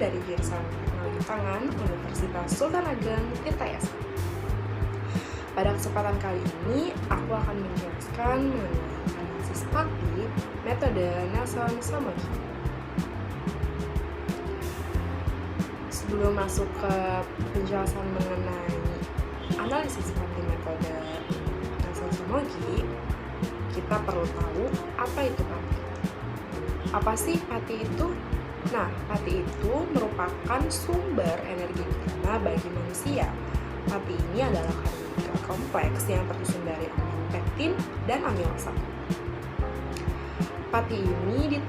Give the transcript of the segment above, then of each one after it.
dari jurusan Teknologi Pangan Universitas Sultan Ageng, Tirtayasa. Pada kesempatan kali ini, aku akan menjelaskan mengenai analisis pati metode Nelson Somogy. Sebelum masuk ke penjelasan mengenai analisis pati metode Nelson Somogy, kita perlu tahu apa itu pati. Apa sih pati itu? Nah, pati itu merupakan sumber energi utama bagi manusia. Pati ini adalah karbohidrat kompleks yang tersusun dari amino pektin dan amilosa. Pati ini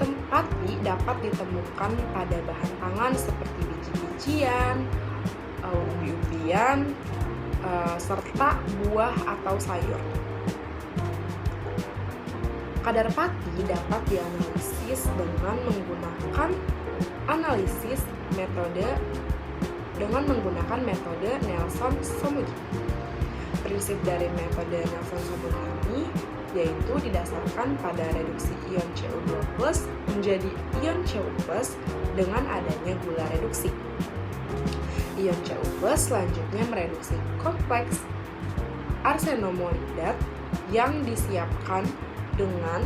dapat ditemukan pada bahan pangan seperti biji-bijian, umbi-umbian, serta buah atau sayur. Kadar pati dapat dianalisis dengan menggunakan metode Nelson-Somogy. Prinsip dari metode Nelson-Somogy ini yaitu didasarkan pada reduksi ion Cu2+ menjadi ion Cu+ dengan adanya gula reduksi. Ion Cu+ selanjutnya mereduksi kompleks arsenomolibdat yang disiapkan dengan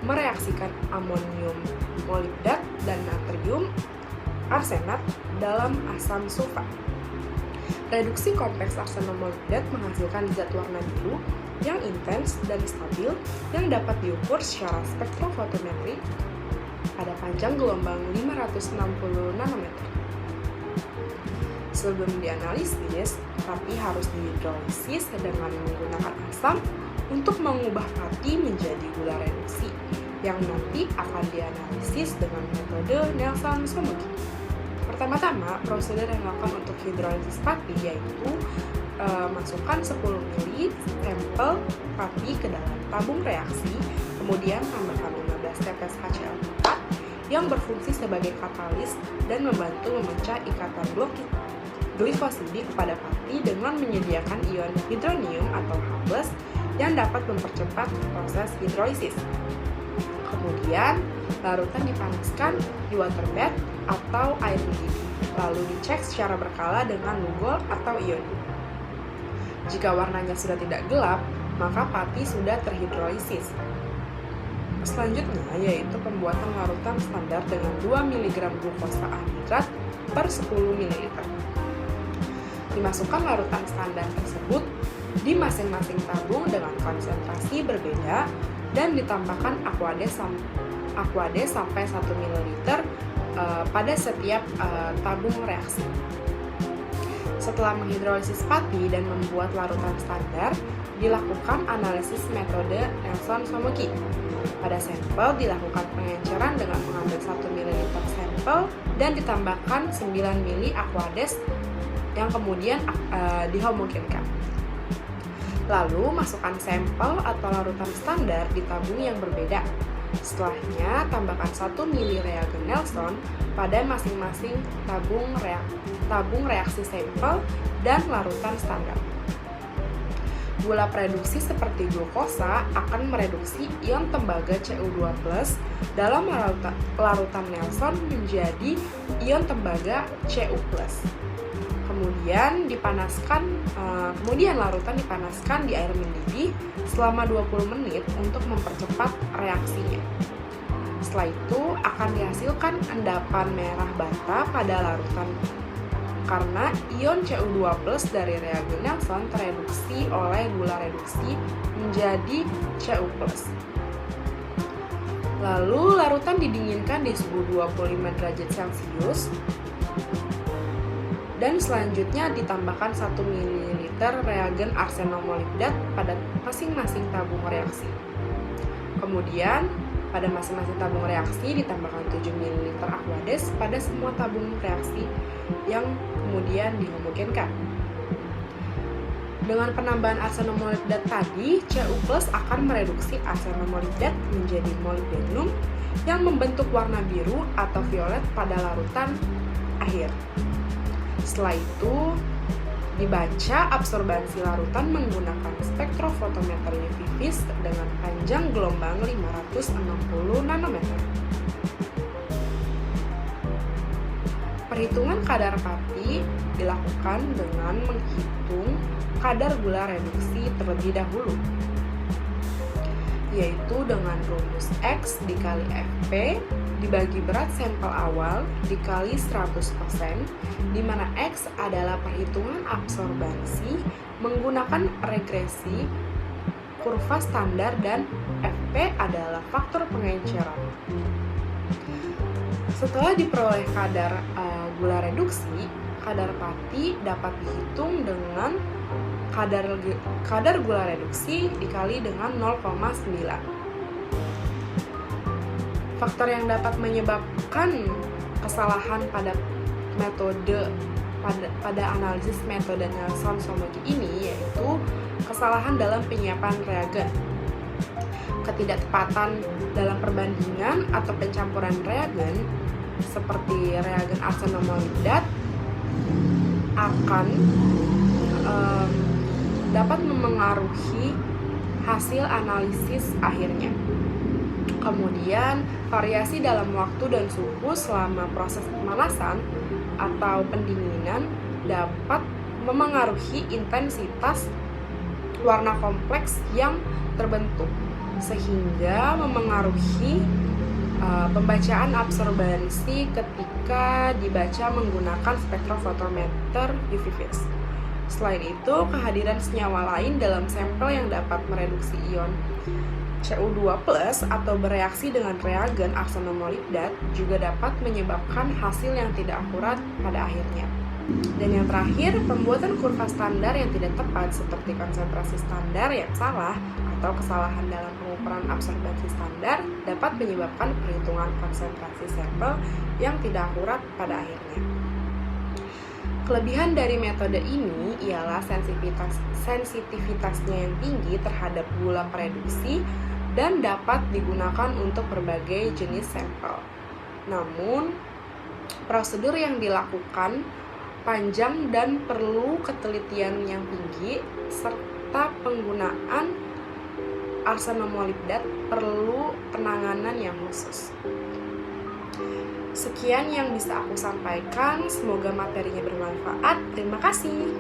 mereaksikan amonium molibdat dan natrium arsenat dalam asam sulfat. Reduksi kompleks arsenomolibdat menghasilkan zat warna biru yang intens dan stabil yang dapat diukur secara spektrofotometri pada panjang gelombang 560 nanometer. Sebelum dianalisis, pati harus dihidrolisis dengan menggunakan asam untuk mengubah pati menjadi gula reduksi yang nanti akan dianalisis dengan metode Nelson-Somogy. Pertama-tama, prosedur yang dilakukan untuk hidrolisis pati yaitu masukkan 10 ml sampel pati ke dalam tabung reaksi, kemudian tambahkan 15 tetes HCl4 yang berfungsi sebagai katalis dan membantu memecah ikatan blok glifosidik pada pati dengan menyediakan ion hidronium atau H+ yang dapat mempercepat proses hidrolisis. Kemudian, larutan dipanaskan di water bath atau air mendidih, lalu dicek secara berkala dengan lugol atau iodium. Jika warnanya sudah tidak gelap, maka pati sudah terhidrolisis. Selanjutnya yaitu pembuatan larutan standar dengan 2 mg glukosa anhidrat per 10 ml. Dimasukkan larutan standar tersebut di masing-masing tabung dengan konsentrasi berbeda dan ditambahkan aquades sampai 1 ml pada setiap tabung reaksi. Setelah menghidrolisis pati dan membuat larutan standar, dilakukan analisis metode Nelson-Somogy. Pada sampel dilakukan pengenceran dengan mengambil 1 ml sampel dan ditambahkan 9 ml aquades yang kemudian dihomogenkan. Lalu masukkan sampel atau larutan standar di tabung yang berbeda. Setelahnya tambahkan 1 ml reagen Nelson pada masing-masing tabung reaksi sampel dan larutan standar. Gula prereduksi seperti glukosa akan mereduksi ion tembaga Cu2+ dalam larutan Nelson menjadi ion tembaga Cu+. Kemudian larutan dipanaskan di air mendidih selama 20 menit untuk mempercepat reaksinya. Setelah itu akan dihasilkan endapan merah bata pada larutan karena ion Cu2+ dari reagen Nelson tereduksi oleh gula reduksi menjadi Cu+. Lalu larutan didinginkan di suhu 25 derajat Celcius dan selanjutnya ditambahkan 1 ml reagen arsenomolibdat pada masing-masing tabung reaksi. Kemudian, pada masing-masing tabung reaksi ditambahkan 7 ml aquades pada semua tabung reaksi yang kemudian dihomogenkan. Dengan penambahan arsenomolibdat tadi, Cu+ akan mereduksi arsenomolibdat menjadi molybdenum yang membentuk warna biru atau violet pada larutan akhir. Setelah itu, dibaca absorbansi larutan menggunakan spektrofotometer UV-Vis dengan panjang gelombang 560 nanometer. Perhitungan kadar pati dilakukan dengan menghitung kadar gula reduksi terlebih dahulu, yaitu dengan rumus X dikali Fp dibagi berat sampel awal dikali 100%, di mana X adalah perhitungan absorbansi menggunakan regresi kurva standar dan Fp adalah faktor pengenceran. Setelah diperoleh kadar gula reduksi, kadar pati dapat dihitung dengan kadar gula reduksi dikali dengan 0,9. Faktor yang dapat menyebabkan kesalahan pada analisis metode Nelson-Somogyi ini yaitu kesalahan dalam penyiapan reagen, ketidaktepatan dalam perbandingan atau pencampuran reagen seperti reagen arsenomolibdat akan dapat memengaruhi hasil analisis akhirnya. Kemudian, variasi dalam waktu dan suhu selama proses pemanasan atau pendinginan dapat memengaruhi intensitas warna kompleks yang terbentuk, sehingga memengaruhi pembacaan absorbansi ketika dibaca menggunakan spektrofotometer UV vis. Selain itu, kehadiran senyawa lain dalam sampel yang dapat mereduksi ion Cu2+ atau bereaksi dengan reagen arsenomolibdat juga dapat menyebabkan hasil yang tidak akurat pada akhirnya. Dan yang terakhir, pembuatan kurva standar yang tidak tepat seperti konsentrasi standar yang salah atau kesalahan dalam pengukuran absorbansi standar dapat menyebabkan perhitungan konsentrasi sampel yang tidak akurat pada akhirnya. Kelebihan dari metode ini ialah sensitivitasnya yang tinggi terhadap gula pereduksi dan dapat digunakan untuk berbagai jenis sampel. Namun, prosedur yang dilakukan panjang dan perlu ketelitian yang tinggi, serta penggunaan arsenomolibdat perlu penanganan yang khusus. Sekian yang bisa aku sampaikan, semoga materinya bermanfaat. Terima kasih.